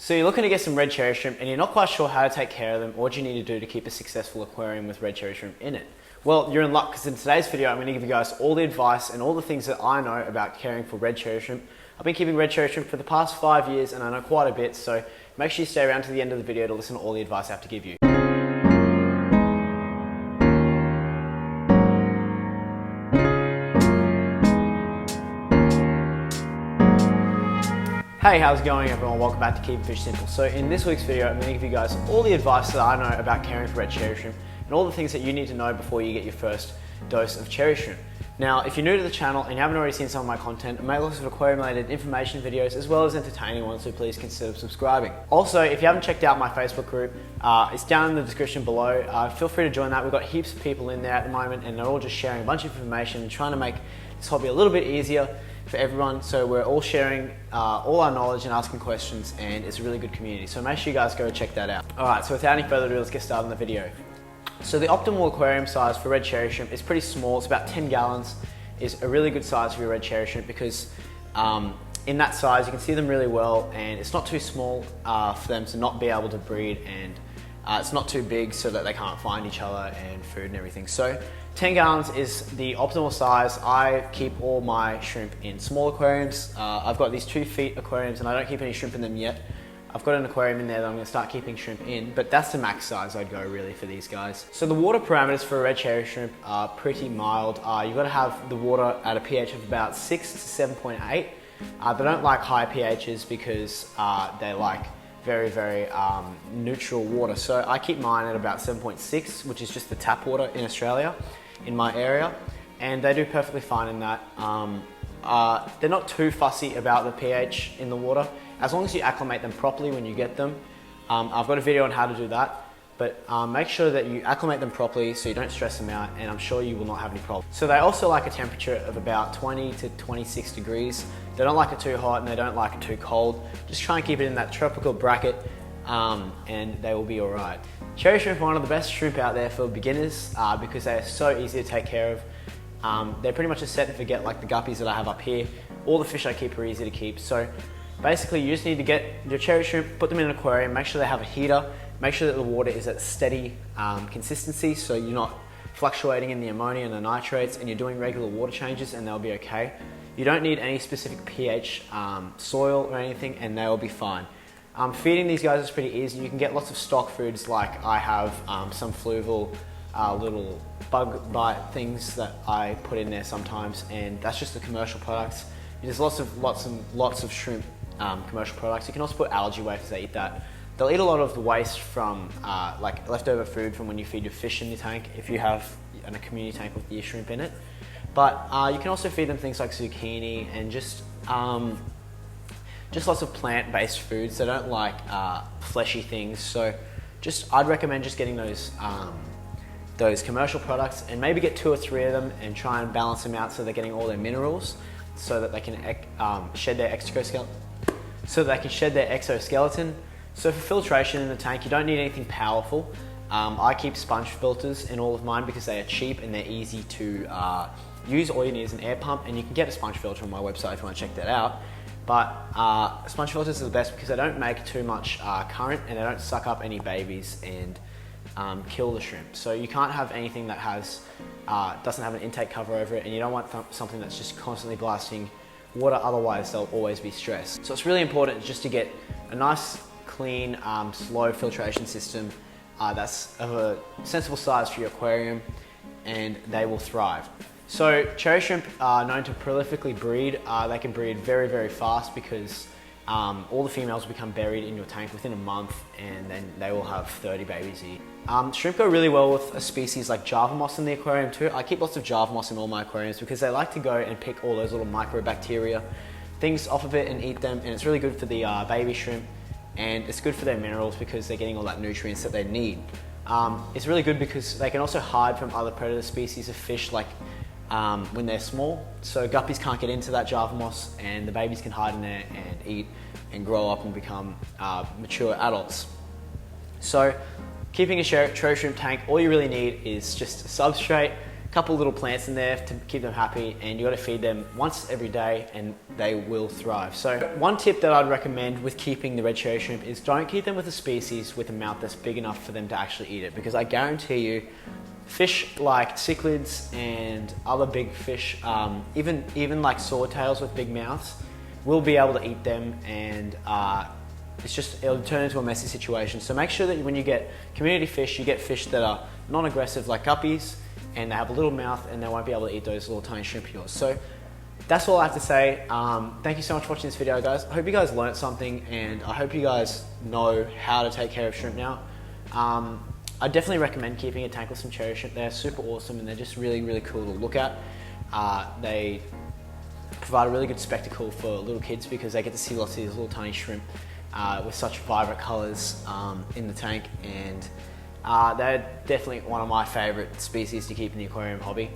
So you're looking to get some red cherry shrimp and you're not quite sure how to take care of them or what you need to do to keep a successful aquarium with red cherry shrimp in it. Well, you're in luck, because in today's video I'm going to give you guys all the advice and all the things that I know about caring for red cherry shrimp. I've been keeping red cherry shrimp for the past 5 years and I know quite a bit, so make sure you stay around to the end of the video to listen to all the advice I have to give you. Hey, how's it going everyone? Welcome back to Keeping Fish Simple. So in this week's video, I'm going to give you guys all the advice that I know about caring for red cherry shrimp and all the things that you need to know before you get your first dose of cherry shrimp. Now, if you're new to the channel and you haven't already seen some of my content, I make lots of aquarium-related information videos as well as entertaining ones, so please consider subscribing. Also, if you haven't checked out my Facebook group, it's down in the description below. Feel free to join that. We've got heaps of people in there at the moment and they're all just sharing a bunch of information and trying to make this hobby a little bit easier for everyone. So we're all sharing all our knowledge and asking questions, and it's a really good community. So make sure you guys go check that out. Alright, so without any further ado, let's get started on the video. So the optimal aquarium size for red cherry shrimp is pretty small. It's about 10 gallons is a really good size for your red cherry shrimp, because in that size you can see them really well and it's not too small for them to not be able to breed, and it's not too big so that they can't find each other and food and everything. So 10 gallons is the optimal size. I keep all my shrimp in small aquariums. I've got these 2 feet aquariums and I don't keep any shrimp in them yet. I've got an aquarium in there that I'm going to start keeping shrimp in, but that's the max size I'd go really for these guys. So the water parameters for a red cherry shrimp are pretty mild. You've got to have the water at a pH of about 6 to 7.8. They don't like high pHs because they like very neutral water. So I keep mine at about 7.6, which is just the tap water in Australia, in my area, and they do perfectly fine in that. They're not too fussy about the pH in the water, as long as you acclimate them properly when you get them. I've got a video on how to do that, but make sure that you acclimate them properly so you don't stress them out, and I'm sure you will not have any problems. So they also like a temperature of about 20 to 26 degrees. They don't like it too hot and they don't like it too cold. Just try and keep it in that tropical bracket and they will be alright. Cherry shrimp are one of the best shrimp out there for beginners because they are so easy to take care of. They're pretty much a set and forget, like the guppies that I have up here. All the fish I keep are easy to keep. So basically you just need to get your cherry shrimp, put them in an aquarium, make sure they have a heater, make sure that the water is at steady consistency so you're not fluctuating in the ammonia and the nitrates, and you're doing regular water changes and they'll be okay. You don't need any specific pH soil or anything and they'll be fine. Feeding these guys is pretty easy. You can get lots of stock foods, like I have some Fluval little bug bite things that I put in there sometimes, and that's just the commercial products. There's lots of shrimp commercial products. You can also put algae wafers, they eat that. They'll eat a lot of the waste from like leftover food from when you feed your fish in your tank, if you have a community tank with your shrimp in it. But you can also feed them things like zucchini and just lots of plant-based foods. They don't like fleshy things. So I'd recommend just getting those commercial products, and maybe get 2 or 3 of them and try and balance them out so they're getting all their minerals, so that they can shed their exoskeleton. So for filtration in the tank, you don't need anything powerful. I keep sponge filters in all of mine because they are cheap and they're easy to use. All you need is an air pump, and you can get a sponge filter on my website if you want to check that out. But sponge filters are the best because they don't make too much current and they don't suck up any babies and kill the shrimp. So you can't have anything that doesn't have an intake cover over it, and you don't want something that's just constantly blasting water, otherwise they'll always be stressed. So it's really important just to get a nice, clean, slow filtration system that's of a sensible size for your aquarium, and they will thrive. So cherry shrimp are known to prolifically breed. They can breed very fast because all the females will become buried in your tank within a month, and then they will have 30 babies each. Shrimp go really well with a species like Java moss in the aquarium too. I keep lots of Java moss in all my aquariums because they like to go and pick all those little microbacteria things off of it and eat them, and it's really good for the baby shrimp, and it's good for their minerals because they're getting all that nutrients that they need. It's really good because they can also hide from other predator species of fish, like when they're small. So guppies can't get into that Java moss, and the babies can hide in there and eat and grow up and become mature adults. So keeping a cherry shrimp tank, all you really need is just a substrate, couple little plants in there to keep them happy, and you got to feed them once every day and they will thrive. So one tip that I'd recommend with keeping the red cherry shrimp is don't keep them with a species with a mouth that's big enough for them to actually eat it, because I guarantee you fish like cichlids and other big fish, even like swordtails with big mouths, will be able to eat them, and it'll turn into a messy situation. So make sure that when you get community fish, you get fish that are non-aggressive like guppies, and they have a little mouth and they won't be able to eat those little tiny shrimp of yours. So that's all I have to say. Thank you so much for watching this video, guys. I hope you guys learned something, and I hope you guys know how to take care of shrimp now. I definitely recommend keeping a tank with some cherry shrimp. They're super awesome, and they're just really, really cool to look at. They provide a really good spectacle for little kids because they get to see lots of these little tiny shrimp with such vibrant colors in the tank, and they're definitely one of my favorite species to keep in the aquarium hobby.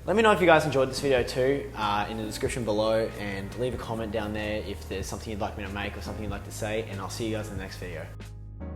Let me know if you guys enjoyed this video too in the description below, and leave a comment down there if there's something you'd like me to make or something you'd like to say, and I'll see you guys in the next video.